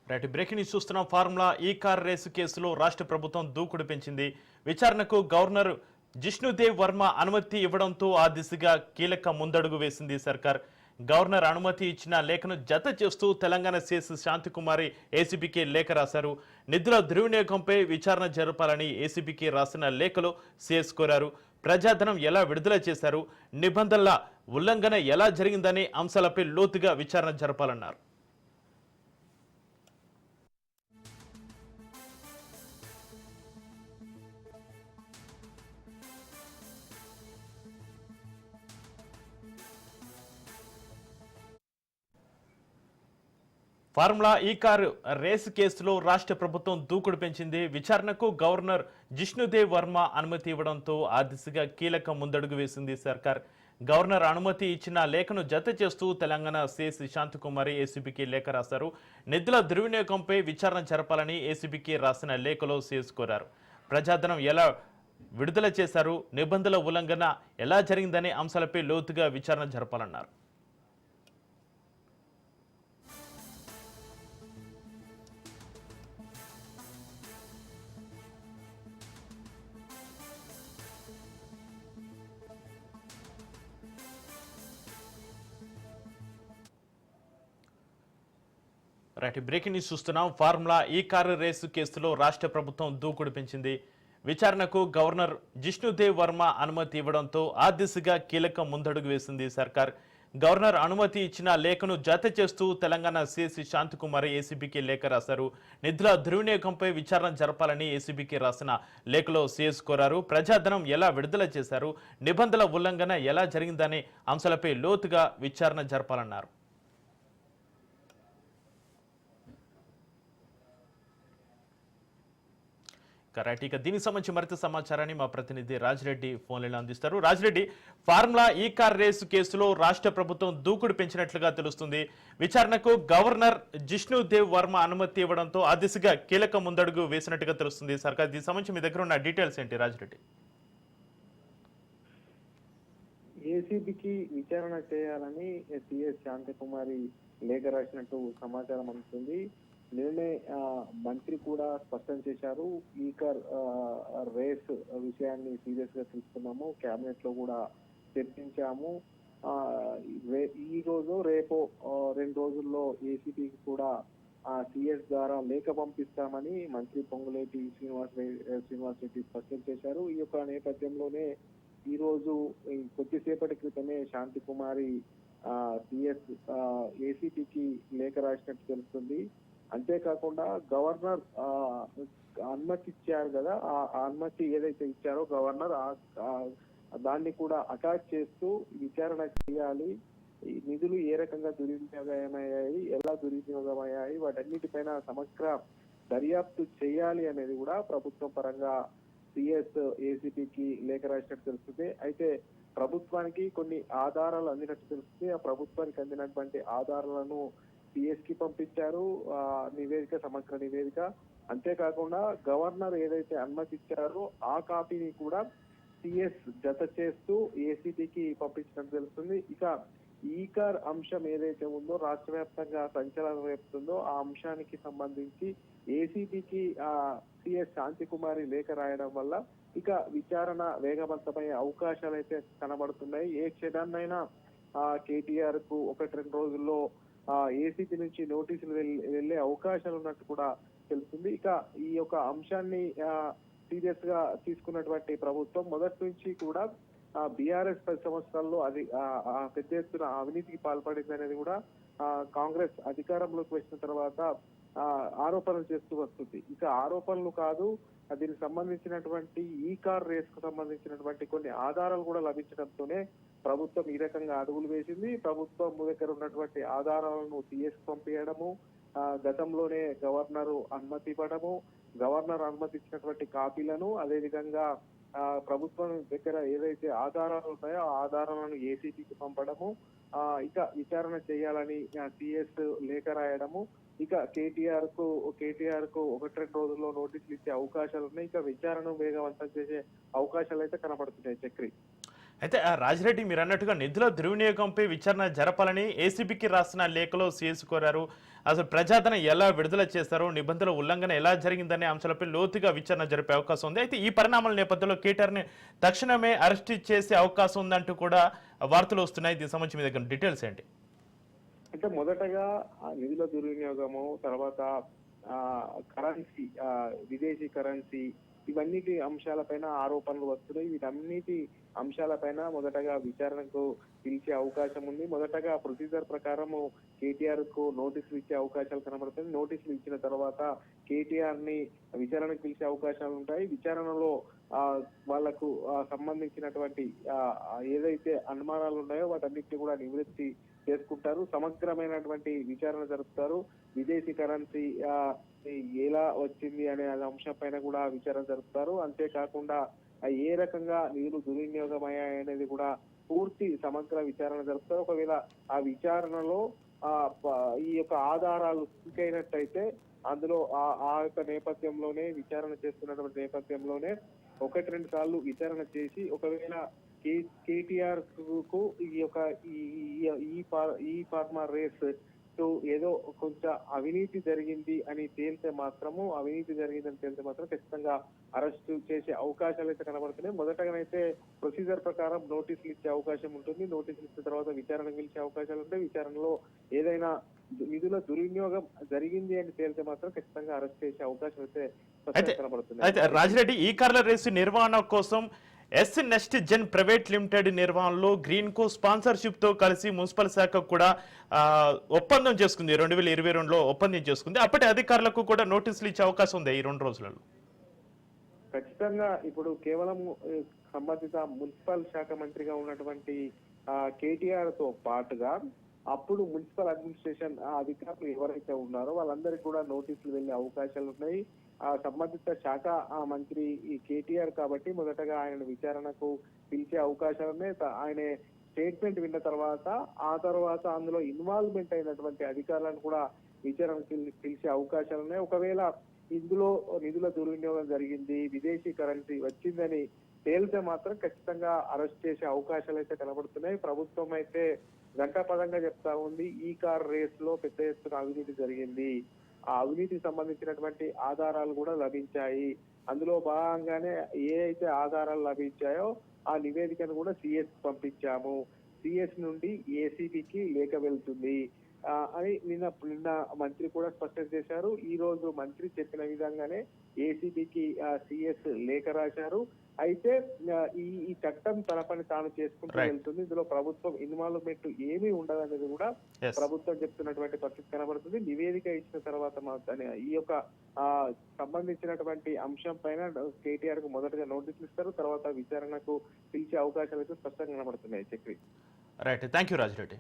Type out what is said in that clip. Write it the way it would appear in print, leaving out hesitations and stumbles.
Right breaking news చూస్తున్నాం. Formula ఈ car race కేసులో రాష్ట్ర ప్రభుత్వం దూకుడు పెంచింది. విచారణకు గవర్నర్ జిష్ణుదేవ్ వర్మ అనుమతి ఇవ్వడంతో ఆ దిశగా కీలక ముందడుగు వేసింది సర్కార్. గవర్నర్ అనుమతి ఇచ్చిన లేఖను జత చేస్తూ తెలంగాణ సీఎస్ శాంతికుమారి ఏసీబీకి లేఖ రాశారు. నిధుల దుర్వినియోగంపై విచారణ జరపాలని ఏసీబీకి రాసిన లేఖలో సీఎస్ కోరారు. ప్రజాధనం ఎలా విడుదల చేశారు, నిబంధనల ఉల్లంఘన ఎలా జరిగిందనే అంశాలపై లోతుగా విచారణ జరపాలన్నారు. ఫార్ములా ఈ కారు రేసు కేసులో రాష్ట్ర ప్రభుత్వం దూకుడు పెంచింది. విచారణకు గవర్నర్ జిష్ణుదేవ్ వర్మ అనుమతి ఇవ్వడంతో ఆ దిశగా కీలక ముందడుగు వేసింది సర్కార్. గవర్నర్ అనుమతి ఇచ్చిన లేఖను జత చేస్తూ తెలంగాణ సీఎస్ శాంతికుమారి ఏసీబీకి లేఖ రాశారు. నిధుల దుర్వినియోగంపై విచారణ జరపాలని ఏసీబీకి రాసిన లేఖలో సీఎస్ కోరారు. ప్రజాధనం ఎలా విడుదల చేశారు, నిబంధనల ఉల్లంఘన ఎలా జరిగిందనే అంశాలపై లోతుగా విచారణ జరపాలన్నారు. రైట్ బ్రేకింగ్ న్యూస్ చూస్తున్నాం. ఫార్ములా ఈ కారు రేసు కేసులో రాష్ట్ర ప్రభుత్వం దూకుడు పెంచింది. విచారణకు గవర్నర్ జిష్ణుదేవ్ వర్మ అనుమతి ఇవ్వడంతో ఆ దిశగా కీలక ముందడుగు వేసింది సర్కార్. గవర్నర్ అనుమతి ఇచ్చిన లేఖను జత చేస్తూ తెలంగాణ సీఎస్ శాంతికుమారి ఏసీబీకి లేఖ రాశారు. నిధుల దుర్వినియోగంపై విచారణ జరపాలని ఏసీబీకి రాసిన లేఖలో సీఎస్ కోరారు. ప్రజాధనం ఎలా విడుదల చేశారు, నిబంధనల ఉల్లంఘన ఎలా జరిగిందనే అంశాలపై లోతుగా విచారణ జరపాలన్నారు. కరెక్ట్. ఇక దీనికి సంబంధించి మరింత సమాచారాన్ని మా ప్రతినిధి రాజిరెడ్డి ఫోన్లలో అందిస్తారు. రాజిరెడ్డి, ఫార్ములా ఈ కార్ రేసు కేసులో రాష్ట్ర ప్రభుత్వం దూకుడు పెంచినట్లుగా తెలుస్తుంది. విచారణకు గవర్నర్ జిష్ణుదేవ్ వర్మ అనుమతి ఇవ్వడంతో ఆ దిశగా కీలక ముందడుగు వేసినట్టుగా తెలుస్తుంది సర్కార్. దీనికి సంబంధించి మీ దగ్గర ఉన్న డీటెయిల్స్ ఏంటి రాజిరెడ్డి? ఏసీబీకి విచారణ చేయాలని సిఎస్ శాంతికుమారి లేఖ రాసినట్టు సమాచారం అందుతుంది. నిన్నే మంత్రి కూడా స్పష్టం చేశారు. ఈ కార్ రేస్ విషయాన్ని సీరియస్ గా తీసుకున్నాము, కేబినెట్ లో కూడా చర్చించాము. ఈ రోజు రేపు 2 రోజుల్లో ఏసీబీకి కూడా సిఎస్ ద్వారా లేఖ పంపిస్తామని మంత్రి పొంగులేటి శ్రీనివాస్ రెడ్డి స్పష్టం చేశారు. ఈ యొక్క నేపథ్యంలోనే ఈ రోజు కొద్దిసేపటి క్రితమే శాంతికుమారి సిఎస్ ఏసీబీకి లేఖ రాసినట్టు తెలుస్తుంది. అంతేకాకుండా గవర్నర్ అనుమతి ఇచ్చారు కదా, ఆ అనుమతి ఏదైతే ఇచ్చారో గవర్నర్ దాన్ని కూడా అటాచ్ చేస్తూ విచారణ చేయాలి. ఈ నిధులు ఏ రకంగా దుర్వినియోగమయ్యాయి, ఎలా దుర్వినియోగమయ్యాయి, వాటన్నిటిపైన సమగ్ర దర్యాప్తు చేయాలి అనేది కూడా ప్రభుత్వం పరంగా సిఎస్ ఏసీబీకి లేఖ రాసినట్టు తెలుస్తుంది. అయితే ప్రభుత్వానికి కొన్ని ఆధారాలు అందినట్టు తెలుస్తుంది. ఆ ప్రభుత్వానికి అందినటువంటి ఆధారాలను సిఎస్ కి పంపించారు, నివేదిక, సమగ్ర నివేదిక. అంతేకాకుండా గవర్నర్ ఏదైతే అనుమతి ఇచ్చారో ఆ కాపీని కూడా సిఎస్ జత చేస్తూ ఏసీబీకి పంపించినట్టు తెలుస్తుంది. ఇక ఈ కార్ అంశం ఏదైతే ఉందో రాష్ట్ర వ్యాప్తంగా సంచలనం రేపుతుందో ఆ అంశానికి సంబంధించి ఏసీబీకి సిఎస్ శాంతికుమారి లేఖ రాయడం వల్ల ఇక విచారణ వేగవంతమయ్యే అవకాశాలు అయితే కనబడుతున్నాయి. ఏ క్షణాన్నైనా కేటీఆర్ కు 1-2 రోజుల్లో ఏసీబీ నుంచి నోటీసులు వెళ్లే అవకాశాలు ఉన్నట్టు కూడా తెలుస్తుంది. ఇక ఈ యొక్క అంశాన్ని సీరియస్ గా తీసుకున్నటువంటి ప్రభుత్వం మొదటి నుంచి కూడా బీఆర్ఎస్ 10 సంవత్సరాల్లో అది పెద్ద ఎత్తున అవినీతికి పాల్పడింది అనేది కూడా కాంగ్రెస్ అధికారంలోకి వచ్చిన తర్వాత ఆరోపణలు చేస్తూ వస్తుంది. ఇక ఆరోపణలు కాదు, దీనికి సంబంధించినటువంటి ఈ కార్ రేస్ కు సంబంధించినటువంటి కొన్ని ఆధారాలు కూడా లభించడంతోనే ప్రభుత్వం ఈ రకంగా అడుగులు వేసింది. ప్రభుత్వం దగ్గర ఉన్నటువంటి ఆధారాలను సిఎస్ పంపించడము, గతంలోనే గవర్నర్ అనుమతి ఇవ్వడము, గవర్నర్ అనుమతి ఇచ్చినటువంటి కాపీలను, అదేవిధంగా ప్రభుత్వం దగ్గర ఏదైతే ఆధారాలు ఉన్నాయో ఆ ఆధారాలను ఏసీబీకి పంపడము, ఇక విచారణ చేయాలని సిఎస్ లేఖ రాయడము, ఇక కేటీఆర్ కు 1-2 రోజుల్లో నోటీసులు ఇచ్చే అవకాశాలు ఉన్నాయి. ఇక విచారణ వేగవంతం చేసే అవకాశాలు అయితే కనబడుతున్నాయి. చక్రి. అయితే రాజిరెడ్డి మీరు అన్నట్టుగా నిధుల దుర్వినియోగంపై విచారణ జరపాలని ఏసీబీకి రాసిన లేఖలో సీఎస్ కోరారు. అసలు ప్రజాధనం ఎలా విడుదల చేస్తారు, నిబంధనల ఉల్లంఘన ఎలా జరిగిందనే అంశాలపై లోతుగా విచారణ జరిపే అవకాశం ఉంది. అయితే ఈ పరిణామాల నేపథ్యంలో కేటీఆర్ని తక్షణమే అరెస్ట్ చేసే అవకాశం ఉందంటూ కూడా వార్తలు వస్తున్నాయి. దీనికి సంబంధించి మీ దగ్గర డీటెయిల్స్ ఏంటి? అంటే మొదటగా ఆ నిధుల దుర్వినియోగము, తర్వాత కరెన్సీ, విదేశీ కరెన్సీ, ఇవన్నిటి అంశాలపైన ఆరోపణలు వస్తున్నాయి. వీటన్నిటి అంశాలపైన మొదటగా విచారణకు పిలిచే అవకాశం ఉంది. మొదటగా ప్రొసీజర్ ప్రకారము కేటీఆర్ కు నోటీసులు ఇచ్చే అవకాశాలు కనబడుతుంది. నోటీసులు ఇచ్చిన తర్వాత కేటీఆర్ ని విచారణకు పిలిచే అవకాశాలు ఉంటాయి. విచారణలో వాళ్లకు సంబంధించినటువంటి ఏదైతే అనుమానాలు ఉన్నాయో వాటన్నిటిని కూడా నివృత్తి చేసుకుంటారు. సమగ్రమైనటువంటి విచారణ జరుపుతారు. విదేశీ కరెన్సీ ఎలా వచ్చింది అనే అంశం పైన కూడా విచారణ జరుపుతారు. అంతేకాకుండా ఏ రకంగా నిధులు దుర్వినియోగమయ్యాయి అనేది కూడా పూర్తి సమగ్ర విచారణ జరుపుతారు. ఒకవేళ ఆ విచారణలో ఈ యొక్క ఆధారాలు సిక్కైనట్టయితే అందులో ఆ యొక్క నేపథ్యంలోనే విచారణ చేస్తున్నటువంటి నేపథ్యంలోనే 1-2 సార్లు విచారణ చేసి ఒకవేళ కేటీఆర్ కు ఈ యొక్క ఈ ఫార్మా రేస్ తో ఏదో కొంచెం అవినీతి జరిగింది అని తేలితే మాత్రము ఖచ్చితంగా అరెస్ట్ చేసే అవకాశాలు అయితే కనబడుతున్నాయి. మొదటగానైతే ప్రొసీజర్ ప్రకారం నోటీసులు ఇచ్చే అవకాశం ఉంటుంది. నోటీసులు ఇచ్చిన తర్వాత విచారణ పిలిచే అవకాశాలు ఉంటాయి. విచారణలో ఏదైనా నిధుల దుర్వినియోగం జరిగింది అని తేలితే మాత్రం ఖచ్చితంగా అరెస్ట్ చేసే అవకాశం అయితే కనబడుతుంది. అయితే రాజిరెడ్డి ఈ కార్ల రేసు నిర్వహణ కోసం నెక్స్ట్ జెన్ ప్రైవేట్ లిమిటెడ్ నిర్వహణలో గ్రీన్ కో స్పాన్సర్షిప్ తో కలిసి మున్సిపల్ శాఖ కూడా ఒప్పందం చేసుకుంది. 2022లో ఒప్పందం చేసుకుంది. అప్పటి అధికారులకు కూడా నోటీసులు ఇచ్చే అవకాశం ఉంది ఈ 2 రోజులలో. ఖచ్చితంగా ఇప్పుడు కేవలం సంబంధిత మున్సిపల్ శాఖ మంత్రిగా ఉన్నటువంటి కేటీఆర్ తో పాటుగా అప్పుడు మున్సిపల్ అడ్మినిస్ట్రేషన్ అధికారులు ఎవరైతే ఉన్నారో వాళ్ళందరికీ కూడా నోటీసులు వెళ్లే అవకాశాలు ఉన్నాయి. సంబంధిత శాఖ మంత్రి ఈ కేటీఆర్ కాబట్టి మొదటగా ఆయన విచారణకు పిలిచే అవకాశాలు ఉన్నాయి. ఆయన స్టేట్మెంట్ విన్న తర్వాత అందులో ఇన్వాల్వ్మెంట్ అయినటువంటి అధికారులను కూడా విచారణకు పిలిచే అవకాశాలు ఉన్నాయి. ఒకవేళ ఇందులో నిధుల దుర్వినియోగం జరిగింది, విదేశీ కరెన్సీ వచ్చిందని తేలితే మాత్రం ఖచ్చితంగా అరెస్ట్ చేసే అవకాశాలు అయితే కనబడుతున్నాయి. ప్రభుత్వం అయితే ఘంటాపదంగా చెప్తా ఉంది, ఈ కార్ రేస్ లో పెద్ద ఎత్తున అవినీతి జరిగింది, ఆ అవినీతికి సంబంధించినటువంటి ఆధారాలు కూడా లభించాయి. అందులో భాగంగానే ఏ అయితే ఆధారాలు లభించాయో ఆ నివేదికను కూడా సిఎస్ పంపించాము, సిఎస్ నుండి ఏసీబీకి లేఖ వెళ్తుంది అని నిన్న మంత్రి కూడా స్పష్టం చేశారు. ఈ రోజు మంత్రి చెప్పిన విధంగానే ఏసీబీకి సిఎస్ లేఖ రాశారు. అయితే ఈ చట్టం తన పని తాను చేసుకుంటూ వెళ్తుంది. ఇందులో ప్రభుత్వం ఇన్వాల్వ్మెంట్ ఏమీ ఉండదనేది కూడా ప్రభుత్వం చెప్తున్నటువంటి పరిస్థితి కనబడుతుంది. నివేదిక ఇచ్చిన తర్వాత ఈ యొక్క సంబంధించినటువంటి అంశం పైన కేటీఆర్ కు మొదటగా నోటీసులు ఇస్తారు. తర్వాత విచారణకు పిలిచే అవకాశాలు అయితే స్పష్టంగా కనబడుతున్నాయి. Chakri. Right, thank you Rajireddy.